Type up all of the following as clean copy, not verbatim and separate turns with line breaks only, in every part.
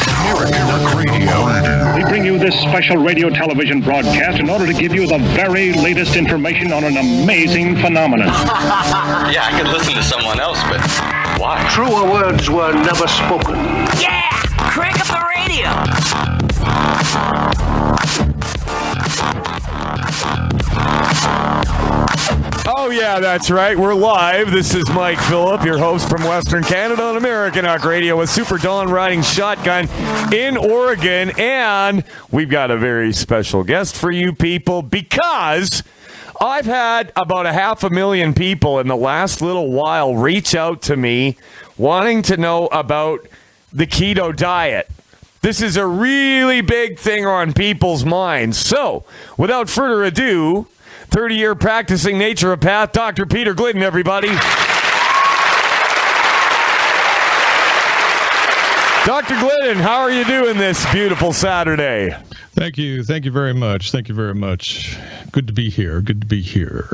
Americanuck Radio.
We bring you this special radio television broadcast in order to give you the very latest information on an amazing phenomenon.
Yeah, I could listen to someone else, but why?
Truer words were never spoken.
Yeah! Crank up the radio!
Oh, yeah, that's right. We're live. This is Mike Phillip, your host from Western Canada on Americanuck Radio with Super Don riding shotgun in Oregon. And we've got a very special guest for you people because I've had about 500,000 people in the last little while reach out to me wanting to know about the keto diet. This is a really big thing on people's minds. So, without further ado, 30-year practicing naturopath, Dr. Peter Glidden, everybody. Dr. Glidden, how are you doing this beautiful Saturday?
Thank you. Thank you very much. Thank you very much. Good to be here. Good to be here.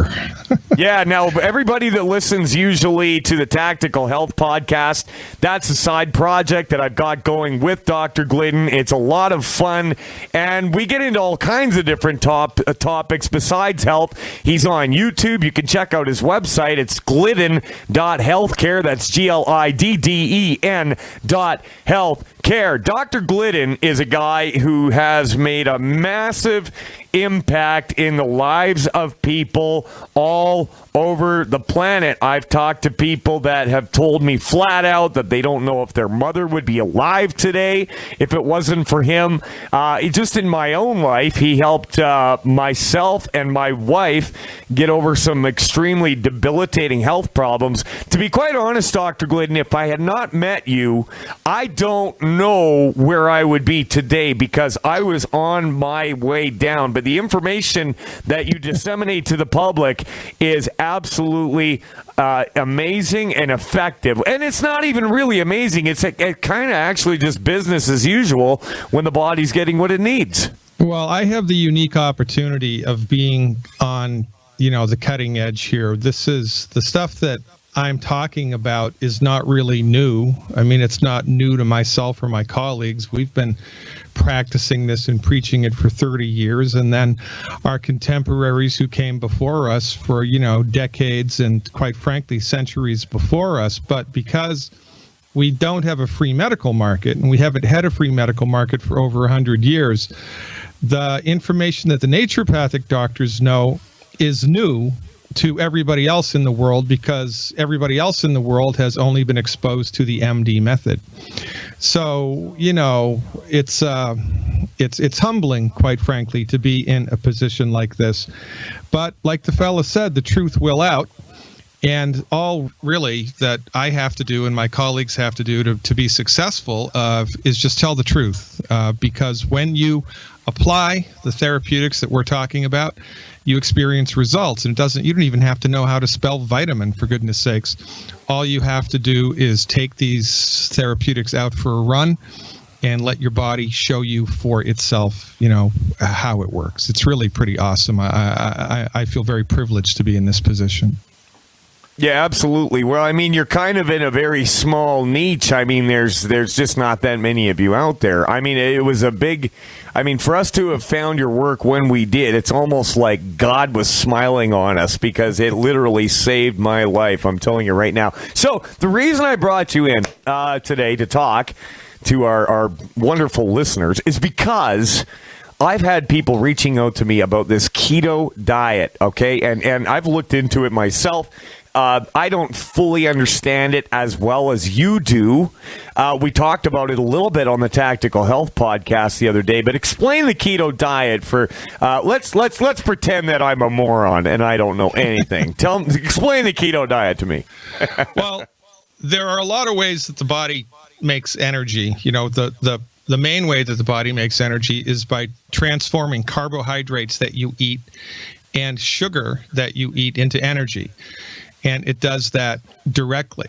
Yeah, now everybody that listens usually to the Tactical Health Podcast, that's a side project that I've got going with Dr. Glidden. It's a lot of fun, and we get into all kinds of different topics besides health. He's on YouTube. You can check out his website. It's glidden.healthcare. That's GLIDDEN.healthcare. Dr. Glidden is a guy who has made a massive impact in the lives of people all over the planet. I've talked to people that have told me flat out that they don't know if their mother would be alive today if it wasn't for him. Just in my own life, he helped myself and my wife get over some extremely debilitating health problems. To be quite honest, Dr. Glidden, if I had not met you, I don't know where I would be today because I was on my way down. But the information that you disseminate to the public is absolutely amazing and effective. And it's not even really amazing. It's kind of actually just business as usual when the body's getting what it needs.
Well, I have the unique opportunity of being on, the cutting edge here. This is the stuff that I'm talking about is not really new. I mean, it's not new to myself or my colleagues. We've been practicing this and preaching it for 30 years. And then our contemporaries who came before us for, decades and quite frankly, centuries before us. But because we don't have a free medical market and we haven't had a free medical market for over 100 years, the information that the naturopathic doctors know is new to everybody else in the world because everybody else in the world has only been exposed to the MD method. So, it's humbling, quite frankly, to be in a position like this. But like the fella said, the truth will out. And all really that I have to do and my colleagues have to do to be successful is just tell the truth. Because when you apply the therapeutics that we're talking about, you experience results. And you don't even have to know how to spell vitamin, for goodness sakes. All you have to do is take these therapeutics out for a run and let your body show you for itself, how it works. It's really pretty awesome. I feel very privileged to be in this position.
Yeah, absolutely. Well, I mean, you're kind of in a very small niche. I mean, there's just not that many of you out there. I mean, it was for us to have found your work when we did, it's almost like God was smiling on us because it literally saved my life. I'm telling you right now. So the reason I brought you in today to talk to our wonderful listeners is because I've had people reaching out to me about this keto diet, okay? And I've looked into it myself. I don't fully understand it as well as you do. We talked about it a little bit on the Tactical Health Podcast the other day, but explain the keto diet for let's pretend that I'm a moron and I don't know anything. Explain the keto diet to me.
Well, there are a lot of ways that the body makes energy. The main way that the body makes energy is by transforming carbohydrates that you eat and sugar that you eat into energy. And it does that directly.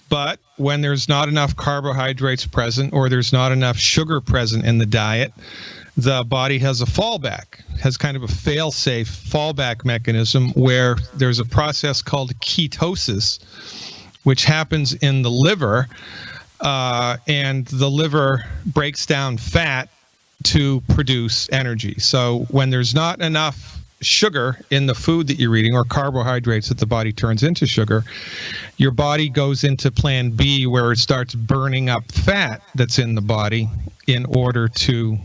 But when there's not enough carbohydrates present or there's not enough sugar present in the diet, the body has a fallback, has kind of a fail-safe fallback mechanism where there's a process called ketosis, which happens in the liver and the liver breaks down fat to produce energy. So when there's not enough sugar in the food that you're eating, or carbohydrates that the body turns into sugar, your body goes into plan B, where it starts burning up fat that's in the body in order to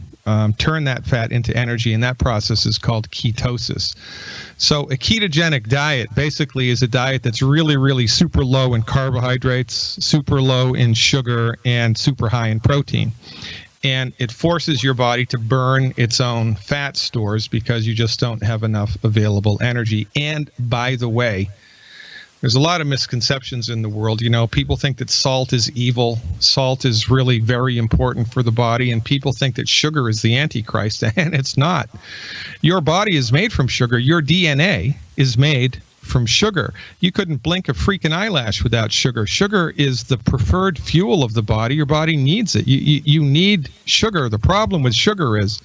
turn that fat into energy, and that process is called ketosis. So a ketogenic diet basically is a diet that's really, really super low in carbohydrates, super low in sugar, and super high in protein. And it forces your body to burn its own fat stores because you just don't have enough available energy. And by the way, there's a lot of misconceptions in the world. You know, people think that salt is evil. Salt is really very important for the body, and people think that sugar is the Antichrist, and it's not. Your body is made from sugar. Your DNA is made from sugar. You couldn't blink a freaking eyelash without sugar. Sugar is the preferred fuel of the body. Your body needs it. You need sugar. The problem with sugar is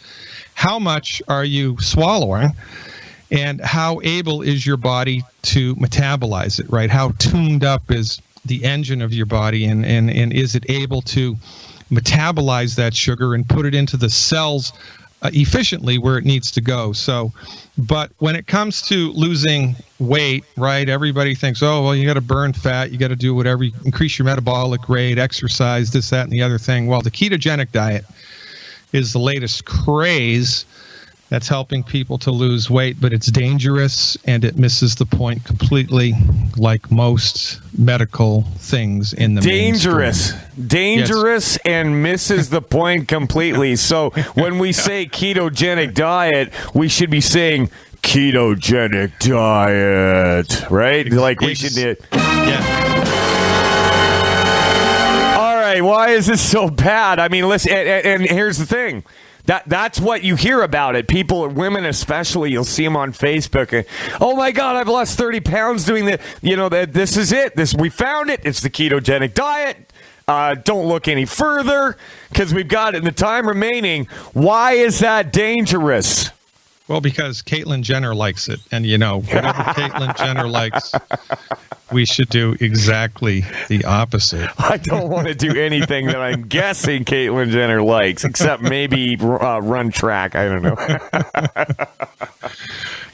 how much are you swallowing, and how able is your body to metabolize it, right? How tuned up is the engine of your body, and is it able to metabolize that sugar and put it into the cells efficiently where it needs to go. So, but when it comes to losing weight, right, everybody thinks, oh, well, you got to burn fat, you got to do whatever, increase your metabolic rate, exercise, this, that, and the other thing. Well, the ketogenic diet is the latest craze that's helping people to lose weight, but it's dangerous and it misses the point completely, like most medical things in the
dangerous
Yes.
And misses the point completely. So when we say ketogenic diet, we should be saying ketogenic diet, right? Like we should do.
Yeah.
All right, why is this so bad? I mean, listen, and here's the thing. That's what you hear about it. People, women especially, you'll see them on Facebook. And, oh my God, I've lost 30 pounds doing that. You know, this is it. We found it. It's the ketogenic diet. Don't look any further because we've got it in the time remaining. Why is that dangerous?
Well, because Caitlyn Jenner likes it. And, you know, whatever Caitlyn Jenner likes, we should do exactly the opposite.
I don't want to do anything that I'm guessing Caitlyn Jenner likes, except maybe run track. I don't know.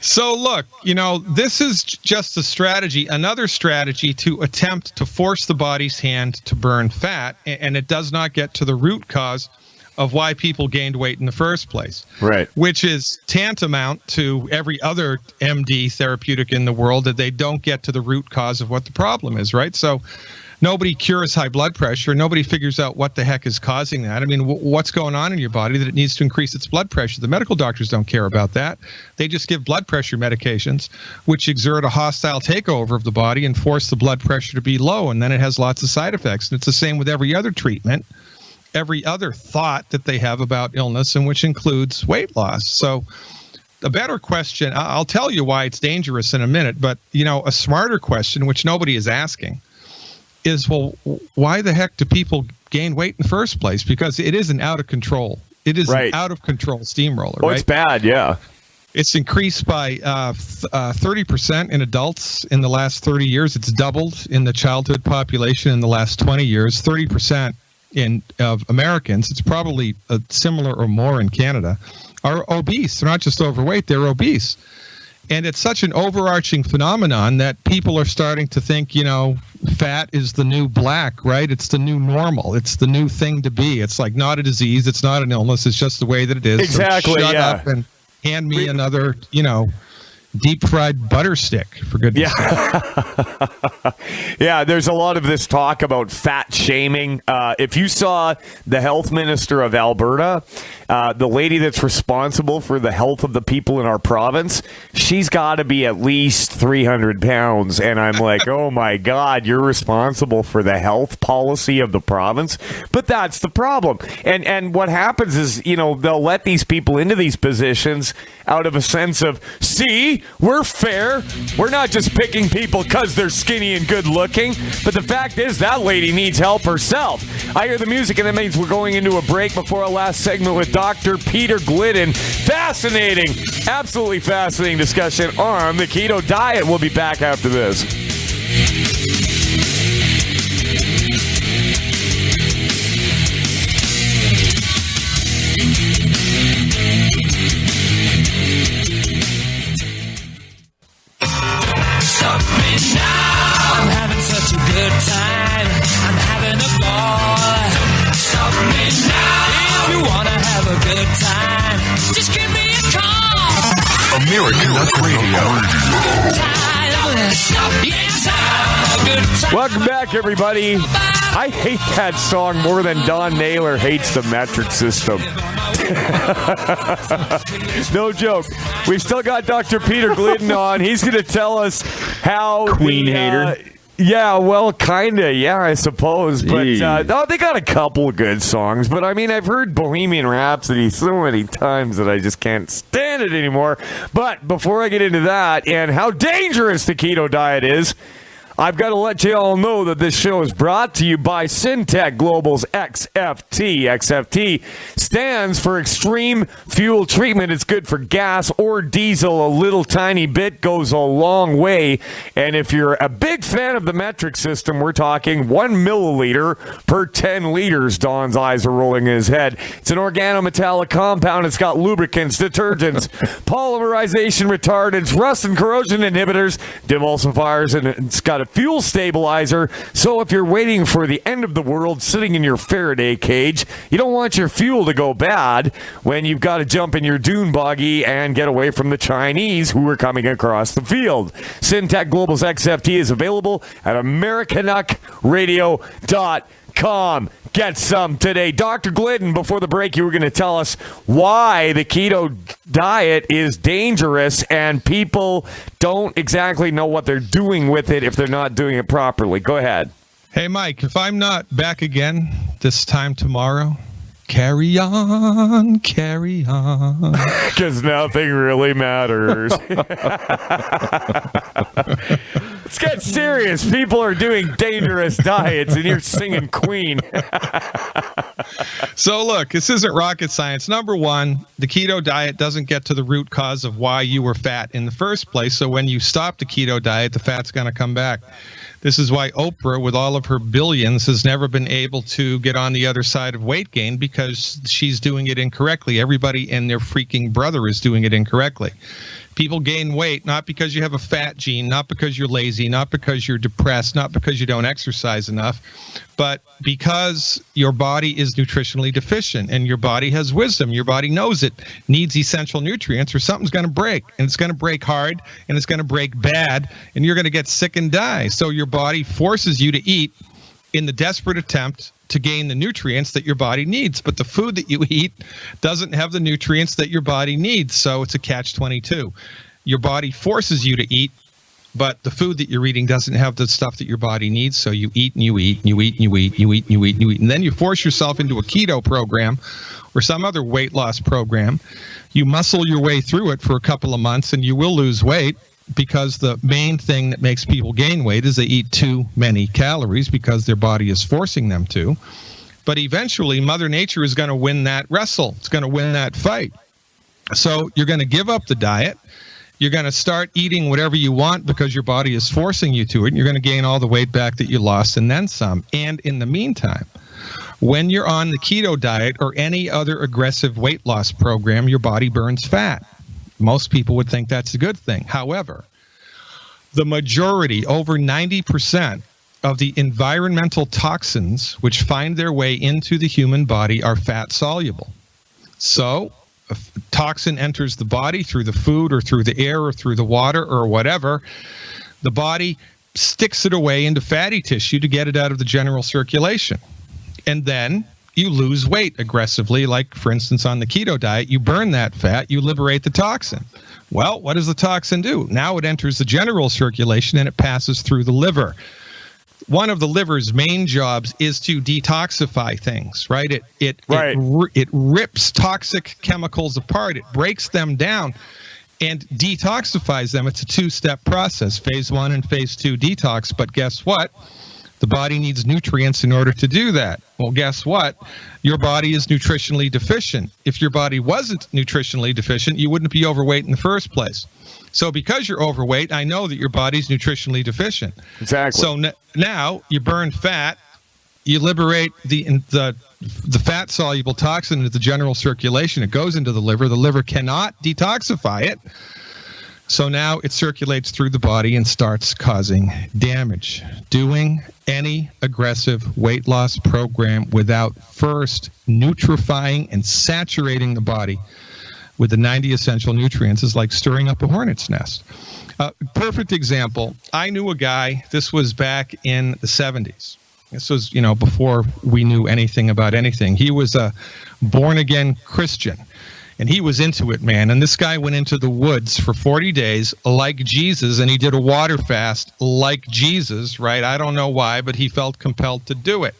So, look, you know, this is just a strategy, another strategy to attempt to force the body's hand to burn fat, and it does not get to the root cause of why people gained weight in the first place.
Right.
Which is tantamount to every other MD therapeutic in the world, that they don't get to the root cause of what the problem is, right? So nobody cures high blood pressure. Nobody figures out what the heck is causing that. I mean, what's going on in your body that it needs to increase its blood pressure? The medical doctors don't care about that. They just give blood pressure medications, which exert a hostile takeover of the body and force the blood pressure to be low, and then it has lots of side effects. And it's the same with every other treatment, every other thought that they have about illness, and which includes weight loss. So a better question, I'll tell you why it's dangerous in a minute, but, you know, a smarter question, which nobody is asking, is, well, why the heck do people gain weight in the first place? Because it isn't out of control. It is an out of control steamroller, right?
It's bad, yeah.
It's increased by 30% in adults in the last 30 years. It's doubled in the childhood population in the last 20 years, 30% of Americans. It's probably similar or more in Canada, are obese. They're not just overweight, they're obese. And it's such an overarching phenomenon that people are starting to think, you know, fat is the new black, right? It's the new normal. It's the new thing to be. It's like not a disease. It's not an illness. It's just the way that it is.
Exactly,
so shut up and hand me another, you know, deep fried butter stick, for goodness sake.
Yeah, there's a lot of this talk about fat shaming. If you saw the health minister of Alberta, the lady that's responsible for the health of the people in our province, she's got to be at least 300 pounds. And I'm like, oh my God, you're responsible for the health policy of the province? But that's the problem. And what happens is, you know, they'll let these people into these positions out of a sense of, see, we're fair. We're not just picking people because they're skinny and good looking. But the fact is, that lady needs help herself. I hear the music, and that means we're going into a break before our last segment with Dr. Peter Glidden. Fascinating, absolutely fascinating discussion on the keto diet. We'll be back after this.
Americanuck Radio.
Welcome back, everybody. I hate that song more than Don Naylor hates the metric system. No joke. We've still got Dr. Peter Glidden on. He's going to tell us how
Queen hater.
Yeah, well, kind of, yeah, I suppose. But no, they got a couple of good songs. But, I mean, I've heard Bohemian Rhapsody so many times that I just can't stand it anymore. But before I get into that and how dangerous the keto diet is, I've got to let you all know that this show is brought to you by Syntec Global's XFT. XFT stands for Extreme Fuel Treatment. It's good for gas or diesel. A little tiny bit goes a long way. And if you're a big fan of the metric system, we're talking 1 milliliter per 10 liters. Don's eyes are rolling in his head. It's an organometallic compound. It's got lubricants, detergents, polymerization retardants, rust and corrosion inhibitors, demulsifiers, and it's got a fuel stabilizer. So if you're waiting for the end of the world sitting in your Faraday cage, you don't want your fuel to go bad when you've got to jump in your dune buggy and get away from the Chinese who are coming across the field. Syntec Global's XFT is available at Americanuckradio.com. Get some today. Dr. Glidden, before the break, you were going to tell us why the keto diet is dangerous and people don't exactly know what they're doing with it if they're not doing it properly. Go ahead.
Hey, Mike, if I'm not back again this time tomorrow, carry on, carry on.
Because nothing really matters. Let's get serious. People are doing dangerous diets, and you're singing Queen.
So, look, this isn't rocket science. Number one, the keto diet doesn't get to the root cause of why you were fat in the first place. So when you stop the keto diet, the fat's going to come back. This is why Oprah, with all of her billions, has never been able to get on the other side of weight gain, because she's doing it incorrectly. Everybody and their freaking brother is doing it incorrectly. People gain weight not because you have a fat gene, not because you're lazy, not because you're depressed, not because you don't exercise enough, but because your body is nutritionally deficient, and your body has wisdom. Your body knows it needs essential nutrients or something's going to break, and it's going to break hard, and it's going to break bad, and you're going to get sick and die. So your body forces you to eat in the desperate attempt to gain the nutrients that your body needs. But the food that you eat doesn't have the nutrients that your body needs. So it's a catch-22. Your body forces you to eat, but the food that you're eating doesn't have the stuff that your body needs. So you eat and you eat and you eat and you eat and you eat and you eat and you eat. And then you force yourself into a keto program or some other weight loss program. You muscle your way through it for a couple of months and you will lose weight, because the main thing that makes people gain weight is they eat too many calories because their body is forcing them to. But eventually, Mother Nature is going to win that wrestle. It's going to win that fight. So you're going to give up the diet. You're going to start eating whatever you want because your body is forcing you to it. And you're going to gain all the weight back that you lost and then some. And in the meantime, when you're on the keto diet or any other aggressive weight loss program, your body burns fat. Most people would think that's a good thing. However, the majority, over 90% of the environmental toxins which find their way into the human body are fat soluble. So a toxin enters the body through the food or through the air or through the water or whatever. The body sticks it away into fatty tissue to get it out of the general circulation. And then you lose weight aggressively, like, for instance, on the keto diet, you burn that fat, you liberate the toxin. Well, what does the toxin do? Now it enters the general circulation and it passes through the liver. One of the liver's main jobs is to detoxify things, right? It rips toxic chemicals apart. It breaks them down and detoxifies them. It's a two-step process, phase 1 and phase 2 detox. But guess what? The body needs nutrients in order to do that. Well, guess what? Your body is nutritionally deficient. If your body wasn't nutritionally deficient, you wouldn't be overweight in the first place. So because you're overweight, I know that your body's nutritionally deficient.
Exactly.
So now you burn fat, you liberate the fat-soluble toxin into the general circulation. It goes into the liver. The liver cannot detoxify it. So now it circulates through the body and starts causing damage. Doing any aggressive weight loss program without first nutrifying and saturating the body with the 90 essential nutrients is like stirring up a hornet's nest. Perfect example. I knew a guy, this was back in the 70s. This was, before we knew anything about anything. He was a born-again Christian, and he was into it, man. And this guy went into the woods for 40 days like Jesus, and he did a water fast like Jesus, right? I don't know why, but he felt compelled to do it.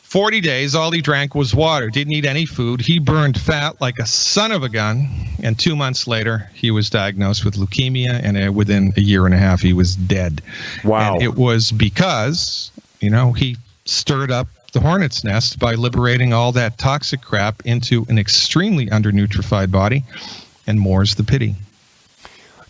40 days, all he drank was water, didn't eat any food. He burned fat like a son of a gun, and 2 months later, he was diagnosed with leukemia, and within a year and a half, he was dead.
Wow.
And it was because, he stirred up the hornet's nest by liberating all that toxic crap into an extremely undernutrified body, and more's the pity.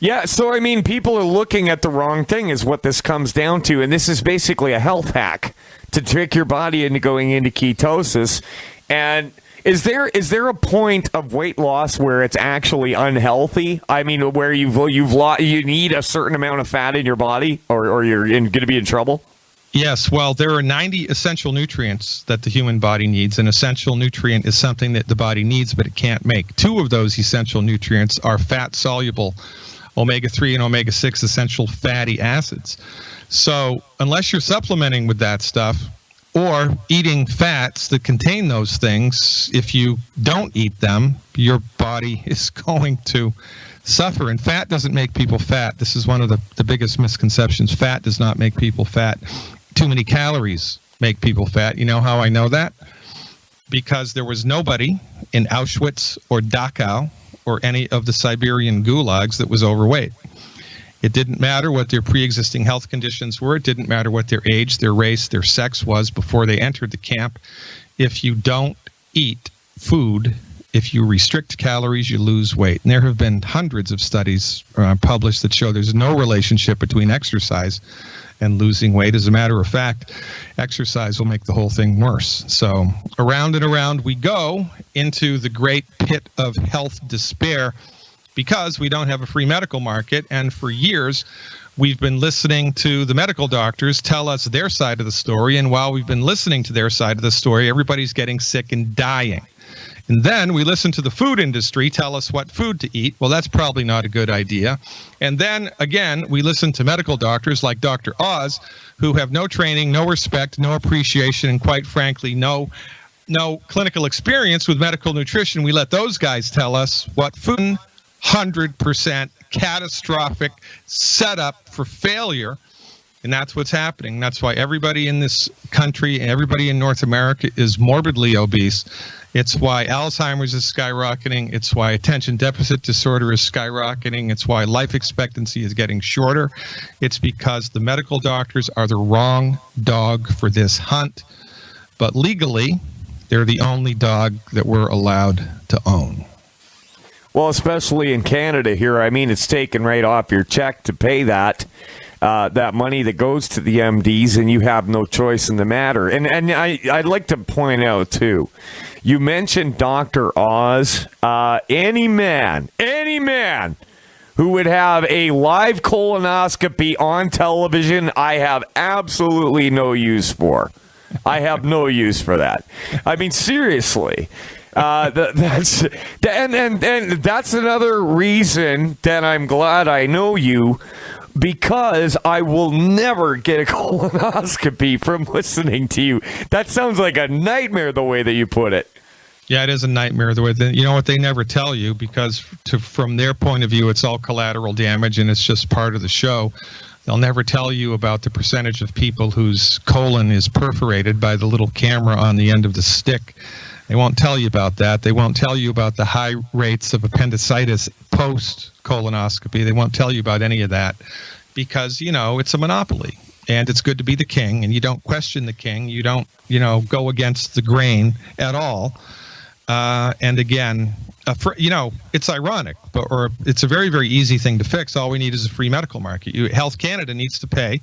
Yeah, so people are looking at the wrong thing is what this comes down to, and this is basically a health hack to trick your body into going into ketosis. And is there a point of weight loss where it's actually unhealthy? Where you need a certain amount of fat in your body, or you're going to be in trouble?
Yes, well, there are 90 essential nutrients that the human body needs. An essential nutrient is something that the body needs, but it can't make. 2 of those essential nutrients are fat-soluble omega-3 and omega-6 essential fatty acids. So unless you're supplementing with that stuff or eating fats that contain those things, if you don't eat them, your body is going to suffer. And fat doesn't make people fat. This is one of the biggest misconceptions. Fat does not make people fat. Too many calories make people fat. You know how I know that? Because there was nobody in Auschwitz or Dachau or any of the Siberian gulags that was overweight. It didn't matter what their pre-existing health conditions were. It didn't matter what their age, their race, their sex was before they entered the camp. If you don't eat food, if you restrict calories, you lose weight. And there have been hundreds of studies published that show there's no relationship between exercise and losing weight. As a matter of fact, exercise will make the whole thing worse. So around and around we go into the great pit of health despair because we don't have a free medical market. And for years, we've been listening to the medical doctors tell us their side of the story. And while we've been listening to their side of the story, everybody's getting sick and dying. And then we listen to the food industry tell us what food to eat. Well, that's probably not a good idea. And then, again, we listen to medical doctors like Dr. Oz, who have no training, no respect, no appreciation, and quite frankly, no clinical experience with medical nutrition. We let those guys tell us what food, 100% catastrophic setup for failure. And that's what's happening. That's why everybody in this country and everybody in North America is morbidly obese. It's why Alzheimer's is skyrocketing. It's why attention deficit disorder is skyrocketing. It's why life expectancy is getting shorter. It's because the medical doctors are the wrong dog for this hunt. But legally, they're the only dog that we're allowed to own.
Well, especially in Canada here. It's taken right off your check to pay that money that goes to the MDs, and you have no choice in the matter. And I'd like to point out, too, you mentioned Dr. Oz. Any man who would have a live colonoscopy on television, I have absolutely no use for. I have no use for that. Seriously. That's another reason that I'm glad I know you, because I will never get a colonoscopy from listening to you. That sounds like a nightmare the way that you put it.
Yeah, it is a nightmare the way that, you know what, they never tell you, because from their point of view, it's all collateral damage and it's just part of the show. They'll never tell you about the percentage of people whose colon is perforated by the little camera on the end of the stick. They won't tell you about that. They won't tell you about the high rates of appendicitis post-colonoscopy. They won't tell you about any of that because, it's a monopoly. And it's good to be the king, and you don't question the king. You don't, go against the grain at all. And again, it's ironic, or it's a very, very easy thing to fix. All we need is a free medical market. Health Canada needs to pay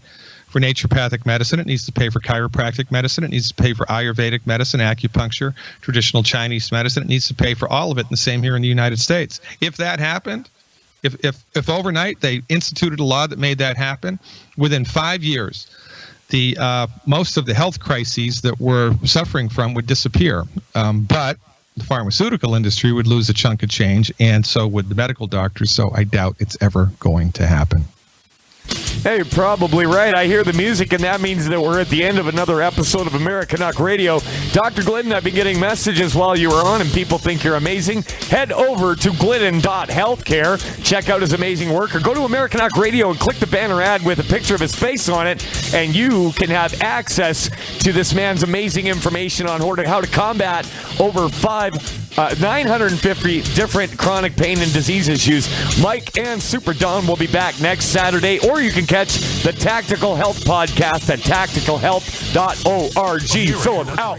for naturopathic medicine. It needs to pay for chiropractic medicine. It needs to pay for Ayurvedic medicine, acupuncture, traditional Chinese medicine. It needs to pay for all of it, and the same here in the United States. If that happened, if overnight they instituted a law that made that happen, within 5 years, most of the health crises that we're suffering from would disappear. But the pharmaceutical industry would lose a chunk of change, and so would the medical doctors. So I doubt it's ever going to happen.
Hey, you're probably right. I hear the music, and that means that we're at the end of another episode of Americanuck Radio. Dr. Glidden, I've been getting messages while you were on, and people think you're amazing. Head over to glidden.healthcare. Check out his amazing work, or go to Americanuck Radio and click the banner ad with a picture of his face on it, and you can have access to this man's amazing information on how to combat over 950 different chronic pain and disease issues. Mike and Super Don will be back next Saturday, or you can catch the Tactical Health Podcast at tacticalhealth.org. Fill it out.